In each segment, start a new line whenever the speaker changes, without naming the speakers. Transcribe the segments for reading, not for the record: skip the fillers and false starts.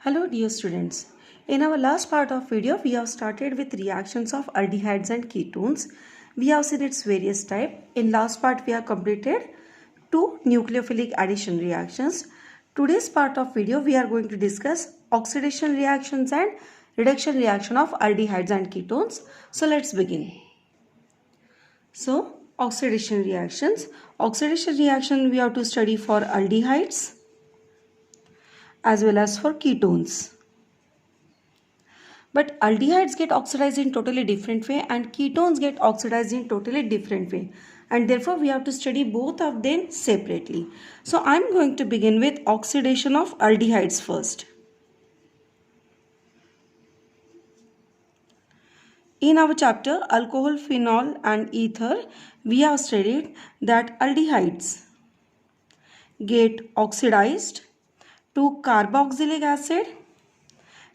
Hello dear students. In our last part of video, we have started with reactions of aldehydes and ketones. We have seen its various types. In last part, we have completed two nucleophilic addition reactions. Today's part of video, we are going to discuss oxidation reactions and reduction reaction of aldehydes and ketones. So let's begin. So oxidation reactions. Oxidation reaction we have to study for aldehydes as well as for ketones. But aldehydes get oxidized in totally different way and ketones get oxidized in totally different way. And therefore we have to study both of them separately. So I am going to begin with oxidation of aldehydes first. In our chapter alcohol, phenol and ether, we have studied that aldehydes get oxidized to carboxylic acid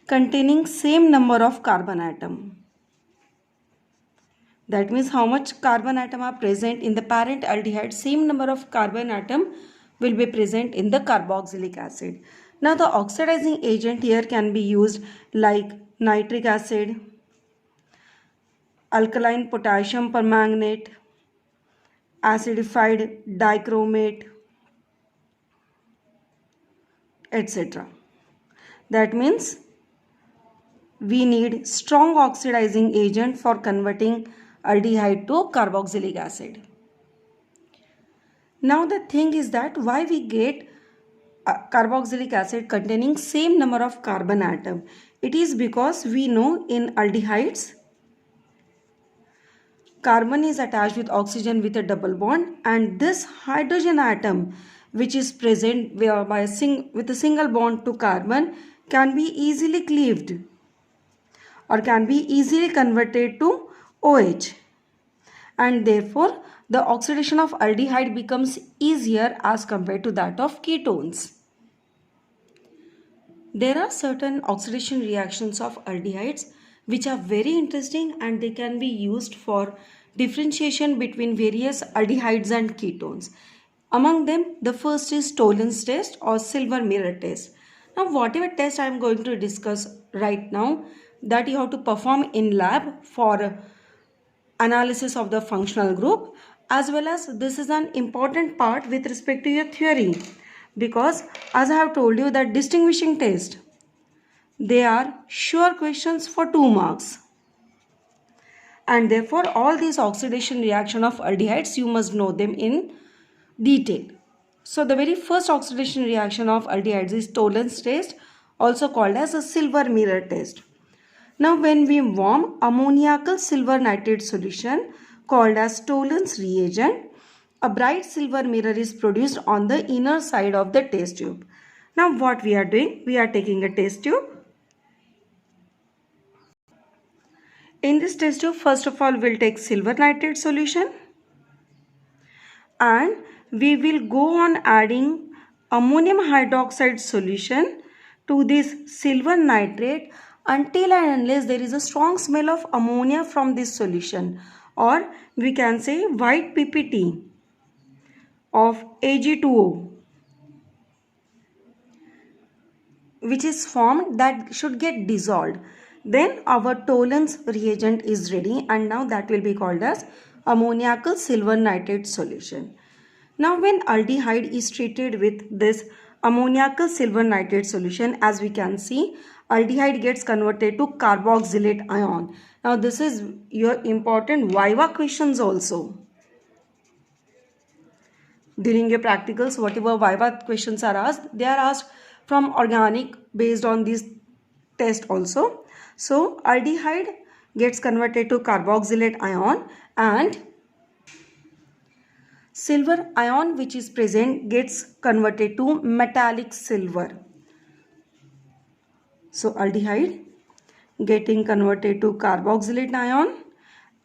containing same number of carbon atom. That means how much carbon atom are present in the parent aldehyde, same number of carbon atom will be present in the carboxylic acid. Now the oxidizing agent here can be used like nitric acid, alkaline potassium permanganate, acidified dichromate, etc. That means we need strong oxidizing agent for converting aldehyde to carboxylic acid. Now the thing is that why we get carboxylic acid containing same number of carbon atom. It is because we know in aldehydes carbon is attached with oxygen with a double bond, and this hydrogen atom which is present with a single bond to carbon can be easily cleaved or can be easily converted to OH, and therefore the oxidation of aldehyde becomes easier as compared to that of ketones. There are certain oxidation reactions of aldehydes which are very interesting and they can be used for differentiation between various aldehydes and ketones. Among them, the first is Tollens test or silver mirror test. Now, whatever test I am going to discuss right now, that you have to perform in lab for analysis of the functional group, as well as this is an important part with respect to your theory, because as I have told you that distinguishing test, they are sure questions for 2 marks. And therefore all these oxidation reaction of aldehydes, you must know them in detail. So the very first oxidation reaction of aldehydes is Tollens test, also called as a silver mirror test. Now when we warm ammoniacal silver nitrate solution called as Tollens reagent, a bright silver mirror is produced on the inner side of the test tube. Now what we are doing? We are taking a test tube. In this test tube, first of all, we'll take silver nitrate solution and we will go on adding ammonium hydroxide solution to this silver nitrate until and unless there is a strong smell of ammonia from this solution, or we can say white PPT of Ag2O which is formed, that should get dissolved. Then our Tollens reagent is ready, and now that will be called as ammoniacal silver nitrate solution. Now when aldehyde is treated with this ammoniacal silver nitrate solution, as we can see, aldehyde gets converted to carboxylate ion. Now this is your important Viva questions also. During your practicals, whatever Viva questions are asked, they are asked from organic based on this test also. So aldehyde gets converted to carboxylate ion and silver ion which is present gets converted to metallic silver. So aldehyde getting converted to carboxylate ion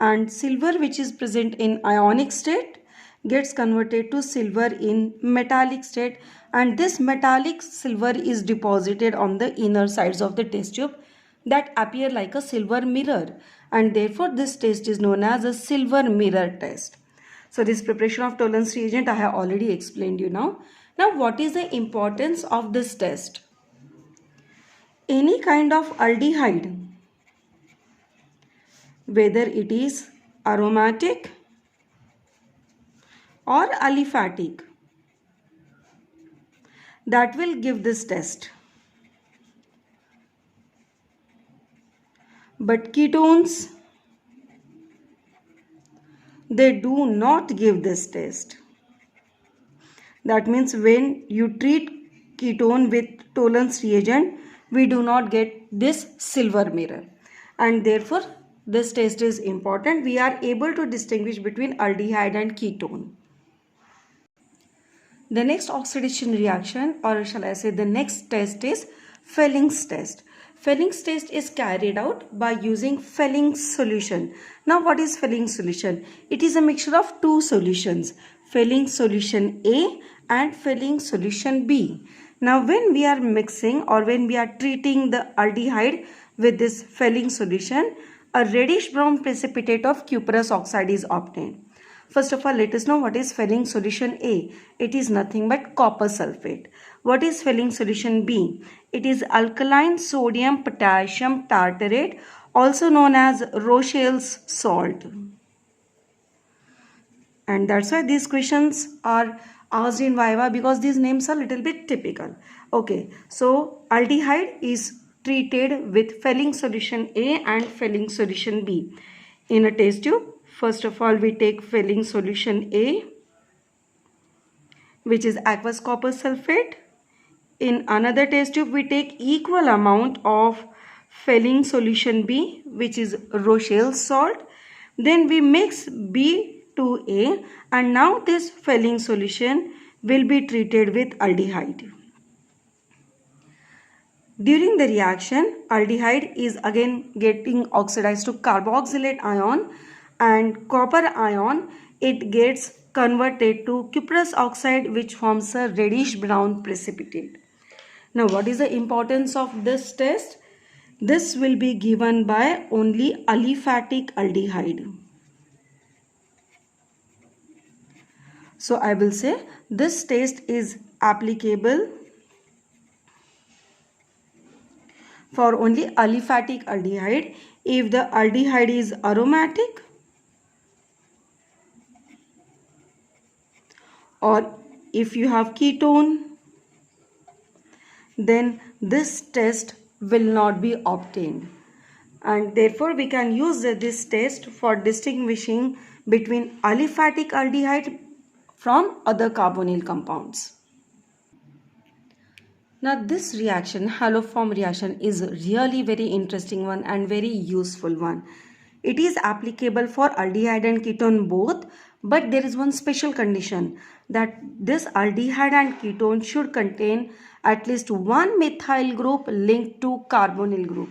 and silver which is present in ionic state gets converted to silver in metallic state, and this metallic silver is deposited on the inner sides of the test tube that appear like a silver mirror, and therefore this test is known as a silver mirror test. So this preparation of Tollens reagent I have already explained you now. Now what is the importance of this test? any kind of aldehyde, whether it is aromatic or aliphatic, that will give this test. But ketones, they do not give this test. That means when you treat ketone with Tollens reagent, we do not get this silver mirror, and therefore this test is important. We are able to distinguish between aldehyde and ketone. The next oxidation reaction, or shall I say the next test, is Felling's test. Felling's test is carried out by using Felling's solution. Now what is Felling's solution? It is a mixture of two solutions, Felling's solution A and Felling's solution B. Now when we are mixing or when we are treating the aldehyde with this Felling's solution, a reddish brown precipitate of cuprous oxide is obtained. First of all, let us know what is Felling's solution A. It is nothing but copper sulfate. What is Felling's solution B? It is alkaline sodium potassium tartarate, also known as Rochelle's salt. And that's why these questions are asked in Viva, because these names are little bit typical. Okay, so aldehyde is treated with Felling's solution A and Felling's solution B. In a test tube, first of all, we take Felling's solution A, which is aqueous copper sulfate. In another test tube, we take equal amount of Felling's solution B, which is Rochelle's salt. Then we mix B to A, and now this Felling's solution will be treated with aldehyde. During the reaction, aldehyde is again getting oxidized to carboxylate ion, and copper ion, it gets converted to cuprous oxide, which forms a reddish brown precipitate. Now what is the importance of this test? This will be given by only aliphatic aldehyde. So I will say this test is applicable for only aliphatic aldehyde. If the aldehyde is aromatic or if you have ketone, then this test will not be obtained, and therefore we can use this test for distinguishing between aliphatic aldehyde from other carbonyl compounds. Now this reaction, haloform reaction, is really very interesting one and very useful one. It is applicable for aldehyde and ketone both, but there is one special condition, that this aldehyde and ketone should contain at least one methyl group linked to carbonyl group.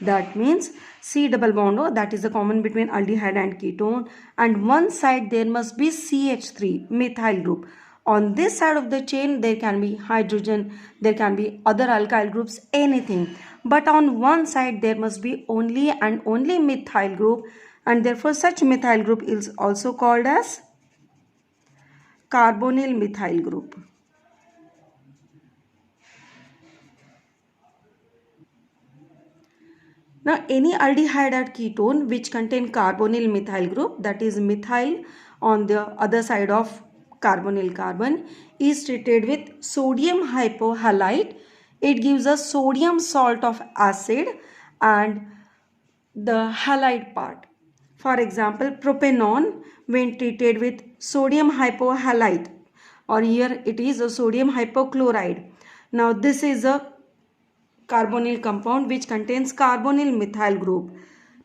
That means C double bond O, that is the common between aldehyde and ketone, and one side there must be CH3 methyl group. On this side of the chain there can be hydrogen, there can be other alkyl groups, anything, but on one side there must be only and only methyl group, and therefore such methyl group is also called as carbonyl methyl group. Now any aldehyde or ketone which contain carbonyl methyl group, that is methyl on the other side of carbonyl carbon, is treated with sodium hypohalite. It gives a sodium salt of acid and the halide part. For example, propanone when treated with sodium hypohalite, or here it is a sodium hypochloride. Now this is a carbonyl compound which contains carbonyl methyl group.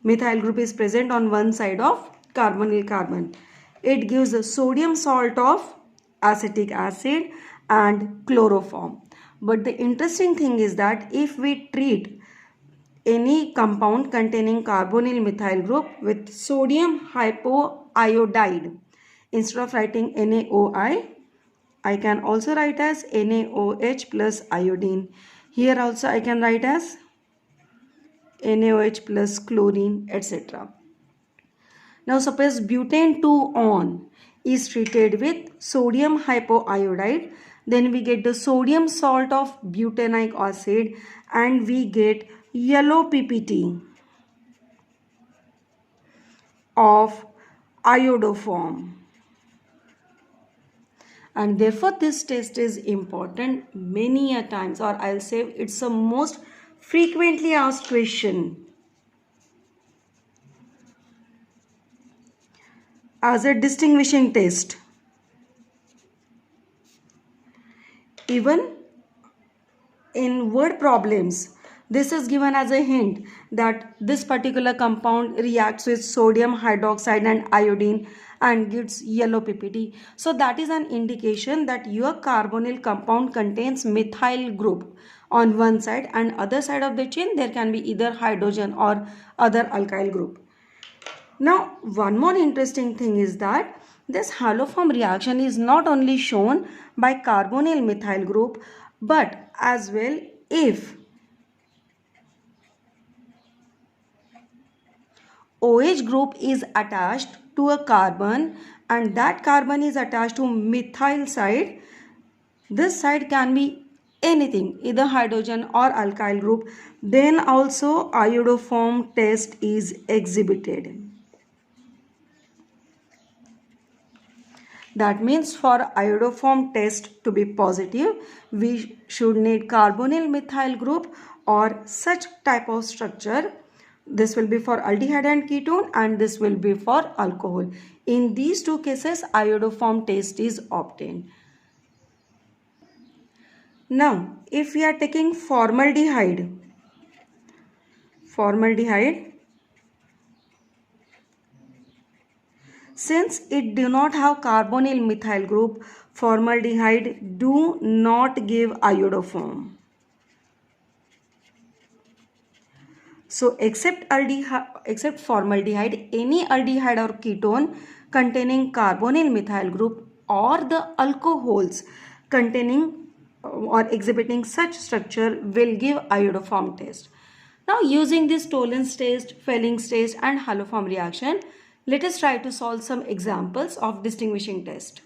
Methyl group is present on one side of carbonyl carbon. It gives a sodium salt of acetic acid and chloroform. But the interesting thing is that if we treat any compound containing carbonyl methyl group with sodium hypoiodide, instead of writing NaOI, I can also write as NaOH plus iodine. Here also I can write as NaOH plus chlorine, etc. Now suppose butane 2-on is treated with sodium hypoiodide, then we get the sodium salt of butanoic acid, and we get yellow PPT of iodoform. And therefore this test is important many a times, or I'll say it's the most frequently asked question as a distinguishing test. Even in word problems, this is given as a hint that this particular compound reacts with sodium hydroxide and iodine and gives yellow PPT. So that is an indication that your carbonyl compound contains methyl group on one side, and other side of the chain there can be either hydrogen or other alkyl group. Now one more interesting thing is that this haloform reaction is not only shown by carbonyl methyl group, but as well if OH group is attached to a carbon and that carbon is attached to methyl side, this side can be anything, either hydrogen or alkyl group, then also iodoform test is exhibited. That means for iodoform test to be positive, we should need carbonyl methyl group or such type of structure. This will be for aldehyde and ketone, and this will be for alcohol. In these two cases, iodoform test is obtained. Now, if we are taking formaldehyde, since it do not have carbonyl methyl group, formaldehyde do not give iodoform. So except formaldehyde, any aldehyde or ketone containing carbonyl methyl group or the alcohols containing or exhibiting such structure will give iodoform test. Now using this Tollens test, Fellings test and haloform reaction, let us try to solve some examples of distinguishing test.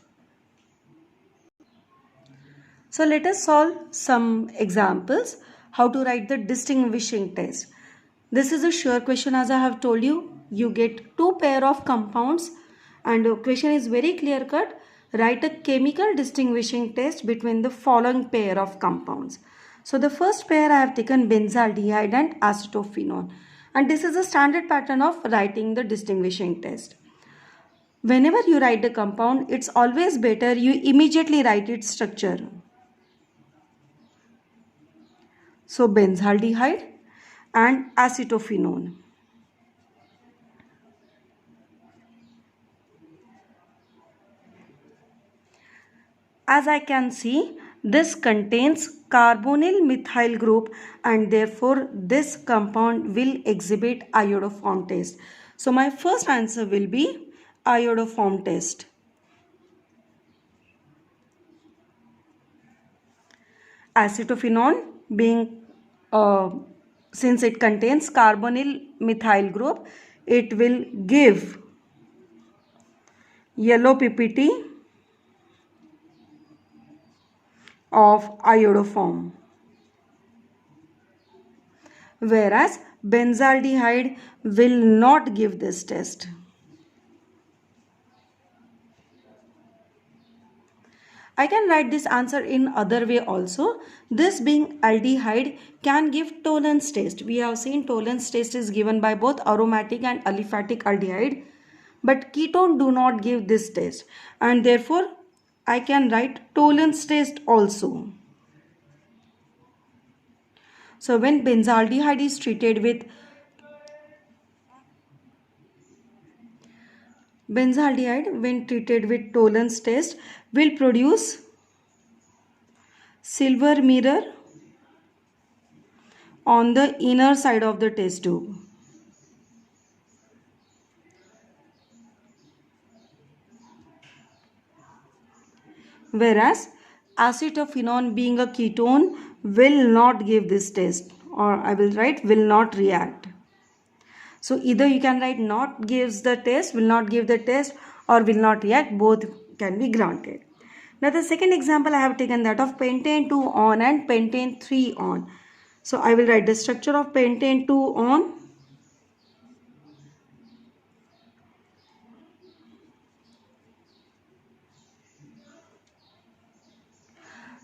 So let us solve some examples how to write the distinguishing test. This is a sure question, as I have told you. You get two pair of compounds and the question is very clear cut. Write a chemical distinguishing test between the following pair of compounds. So the first pair I have taken benzaldehyde and acetophenone, and this is a standard pattern of writing the distinguishing test. Whenever you write the compound, it's always better you immediately write its structure. So benzaldehyde and acetophenone. As I can see, this contains carbonyl methyl group and therefore this compound will exhibit iodoform test. So my first answer will be iodoform test. Acetophenone being since it contains carbonyl methyl group, it will give yellow PPT of iodoform, whereas benzaldehyde will not give this test. I can write this answer in other way also. This being aldehyde can give Tollens test. We have seen Tollens test is given by both aromatic and aliphatic aldehyde, but ketone do not give this test, and therefore I can write Tollens test also. So when benzaldehyde is treated with Tollens test will produce silver mirror on the inner side of the test tube. Whereas acetophenone being a ketone will not give this test, or I will write will not react. So either you can write not gives the test, will not give the test, or will not react, both can be granted. Now the second example I have taken that of pentane 2 on and pentane 3 on. So I will write the structure of pentane 2 on.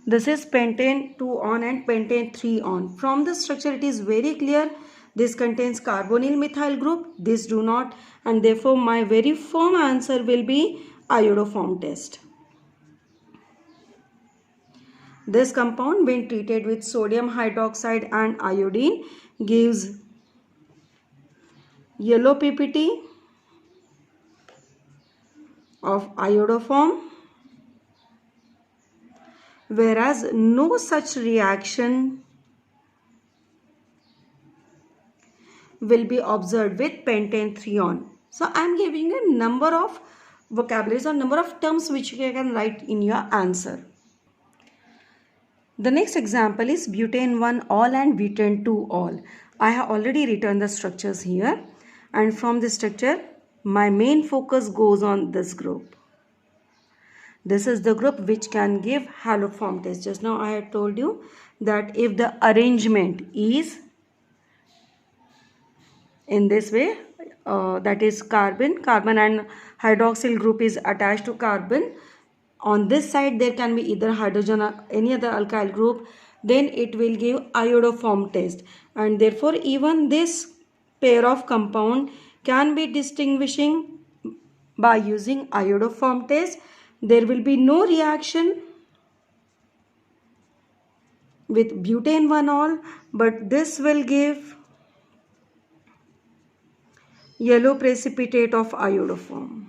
This is pentane 2 on and pentane 3 on. From the structure it is very clear this contains carbonyl methyl group, this do not, and therefore my very firm answer will be iodoform test. This compound when treated with sodium hydroxide and iodine gives yellow PPT of iodoform, whereas no such reaction will be observed with pentane 3 on. So I am giving a number of vocabularies or number of terms which you can write in your answer. The next example is butane 1 all and butane 2 all. I have already written the structures here, and from this structure my main focus goes on this group. This is the group which can give haloform test. Just now I had told you that if the arrangement is in this way, that is carbon and hydroxyl group is attached to carbon. On this side there can be either hydrogen or any other alkyl group, then it will give iodoform test, and therefore even this pair of compound can be distinguishing by using iodoform test. There will be no reaction with butane 1 all, but this will give yellow precipitate of iodoform.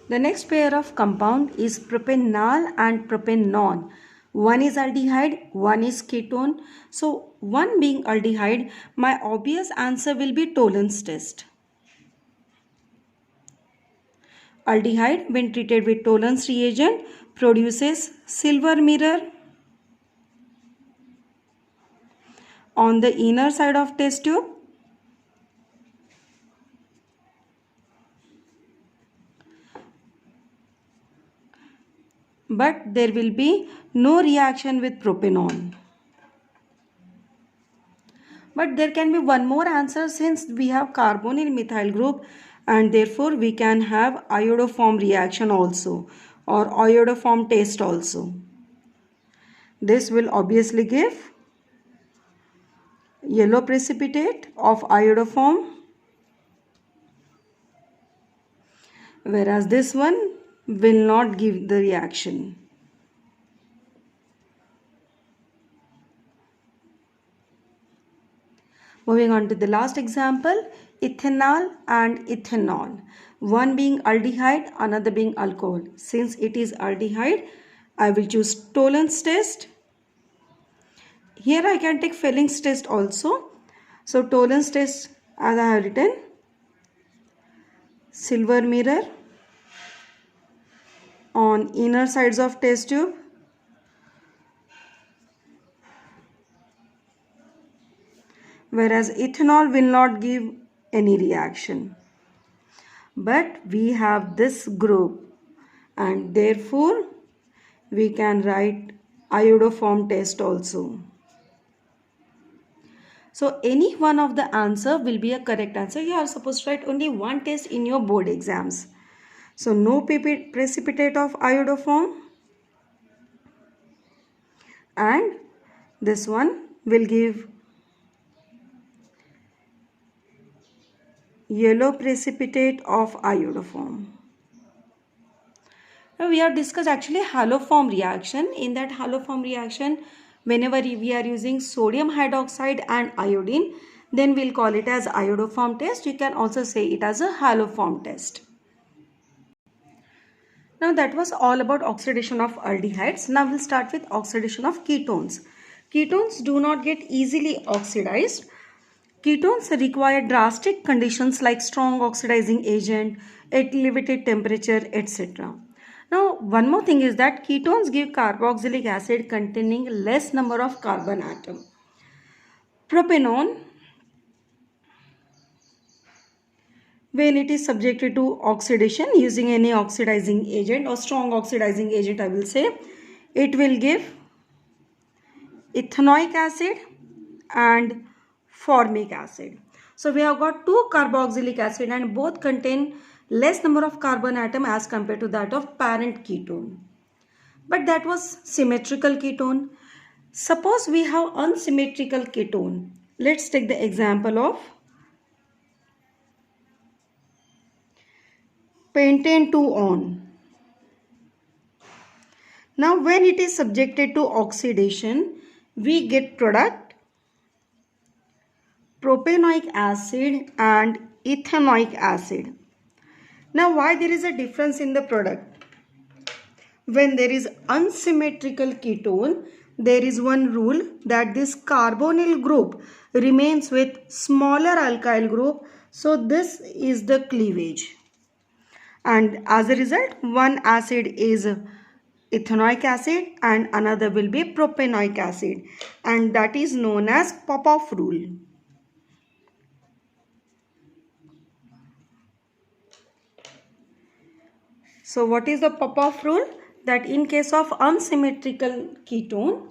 The next pair of compound is propanol and propanone. One is aldehyde, one is ketone. So one being aldehyde, my obvious answer will be Tollens test. Aldehyde when treated with Tollens reagent produces silver mirror on the inner side of test tube. But there will be no reaction with propanone. But there can be one more answer, since we have carbonyl methyl group and therefore we can have iodoform reaction also, or iodoform test also. This will obviously give yellow precipitate of iodoform, whereas this one will not give the reaction. Moving on to the last example, ethanol and ethanol. One being aldehyde, another being alcohol. Since it is aldehyde, I will choose Tollens test. Here I can take Felling's test also. So Tollens test, as I have written, silver mirror on inner sides of test tube, whereas ethanol will not give any reaction. But we have this group and therefore we can write iodoform test also. So any one of the answer will be a correct answer. You are supposed to write only one test in your board exams. So no precipitate of iodoform, and this one will give yellow precipitate of iodoform. Now we have discussed actually haloform reaction. In that haloform reaction, whenever we are using sodium hydroxide and iodine, then we'll call it as iodoform test. You can also say it as a haloform test. Now that was all about oxidation of aldehydes. Now we'll start with oxidation of ketones. Ketones do not get easily oxidized. Ketones require drastic conditions like strong oxidizing agent, elevated temperature, etc. Now one more thing is that ketones give carboxylic acid containing less number of carbon atom. Propanone when it is subjected to oxidation using any oxidizing agent or strong oxidizing agent, I will say, it will give ethanoic acid and formic acid. So we have got two carboxylic acid and both contain less number of carbon atom as compared to that of parent ketone. But that was symmetrical ketone. Suppose we have unsymmetrical ketone. Let's take the example of pentane 2-on. Now when it is subjected to oxidation, we get product propanoic acid and ethanoic acid. Now why there is a difference in the product? When there is unsymmetrical ketone, there is one rule that this carbonyl group remains with smaller alkyl group. So this is the cleavage. And as a result, one acid is ethanoic acid and another will be propanoic acid. And that is known as Popov rule. So what is the Popov rule? That in case of unsymmetrical ketone,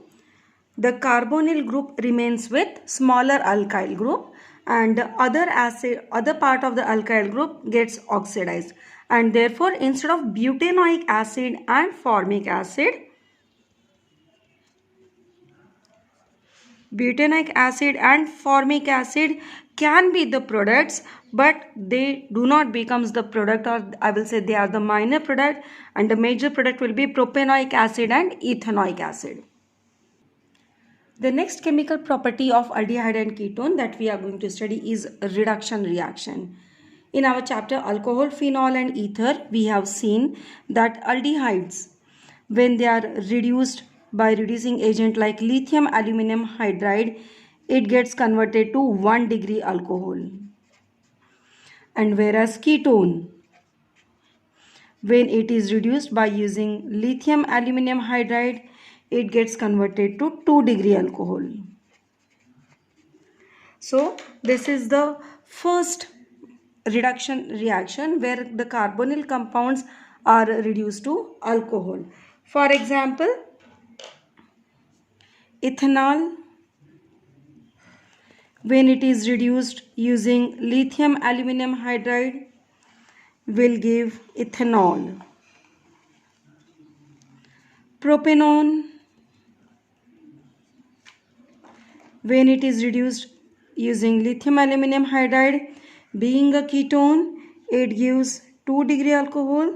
the carbonyl group remains with smaller alkyl group and the other part of the alkyl group gets oxidized. And therefore, instead of butanoic acid and formic acid, butanoic acid and formic acid can be the products, but they do not becomes the product, or I will say they are the minor product, and the major product will be propanoic acid and ethanoic acid. The next chemical property of aldehyde and ketone that we are going to study is reduction reaction. In our chapter alcohol, phenol and ether, we have seen that aldehydes, when they are reduced by reducing agent like lithium aluminum hydride, it gets converted to 1 degree alcohol. And whereas ketone, when it is reduced by using lithium aluminum hydride, it gets converted to 2 degree alcohol. So this is the first reduction reaction where the carbonyl compounds are reduced to alcohol. For example, ethanol, when it is reduced using lithium aluminum hydride, will give ethanol. Propanone, when it is reduced using lithium aluminum hydride, being a ketone, it gives 2 degree alcohol,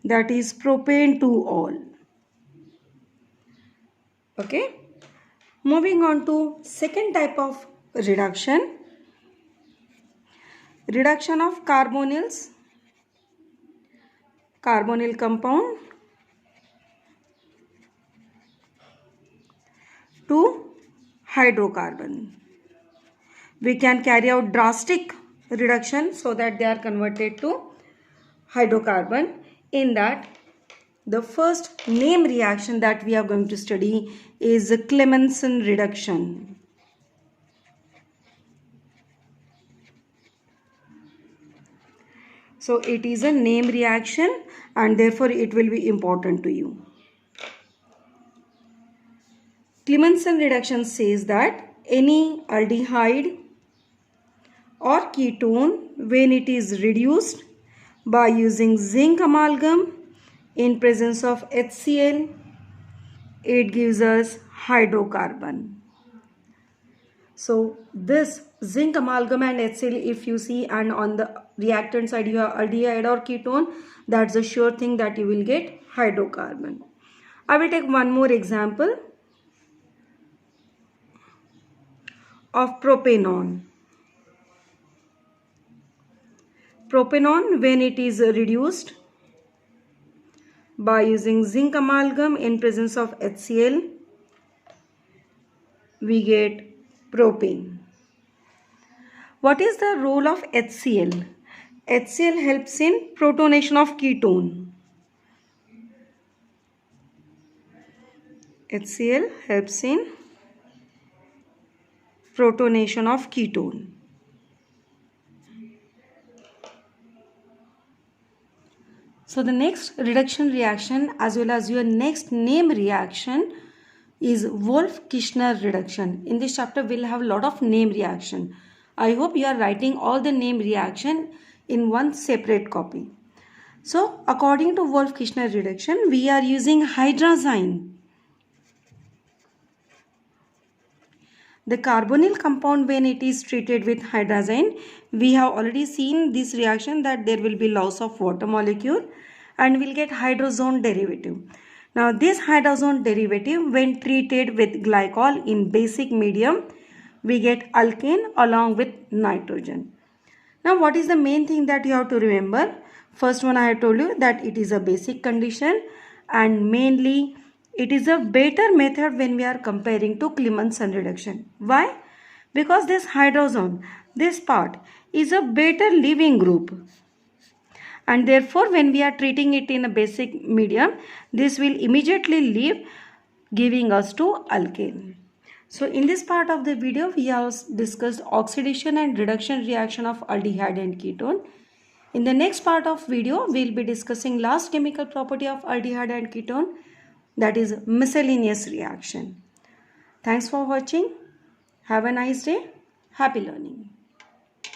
that is propane 2-ol. Okay. Moving on to second type of reduction. Reduction of carbonyl compound to hydrocarbon. We can carry out drastic reduction so that they are converted to hydrocarbon. In that, the first name reaction that we are going to study is Clemmensen reduction. So it is a name reaction and therefore it will be important to you. Clemmensen reduction says that any aldehyde or ketone, when it is reduced by using zinc amalgam in presence of HCl, it gives us hydrocarbon. So this zinc amalgam and HCl, if you see, and on the reactant side you have aldehyde or ketone, that's a sure thing that you will get hydrocarbon. I will take one more example of propanone. Propanone, when it is reduced by using zinc amalgam in presence of HCl, we get propane. What is the role of HCl? HCl helps in protonation of ketone. HCl helps in protonation of ketone. So the next reduction reaction as well as your next name reaction is Wolff-Kishner reduction. In this chapter we'll have a lot of name reaction. I hope you are writing all the name reaction in one separate copy. So according to Wolff-Kishner reduction, we are using hydrazine. The carbonyl compound, when it is treated with hydrazine, we have already seen this reaction that there will be loss of water molecule and we'll get hydrazone derivative. Now this hydrazone derivative, when treated with glycol in basic medium, we get alkane along with nitrogen. Now what is the main thing that you have to remember? First one, I have told you that it is a basic condition and mainly it is a better method when we are comparing to Clemmensen reduction. Why? Because this hydrazone, this part is a better leaving group. And therefore when we are treating it in a basic medium, this will immediately leave, giving us to alkane. So in this part of the video, we have discussed oxidation and reduction reaction of aldehyde and ketone. In the next part of video, we will be discussing last chemical property of aldehyde and ketone, that is miscellaneous reaction. Thanks for watching. Have a nice day. Happy learning.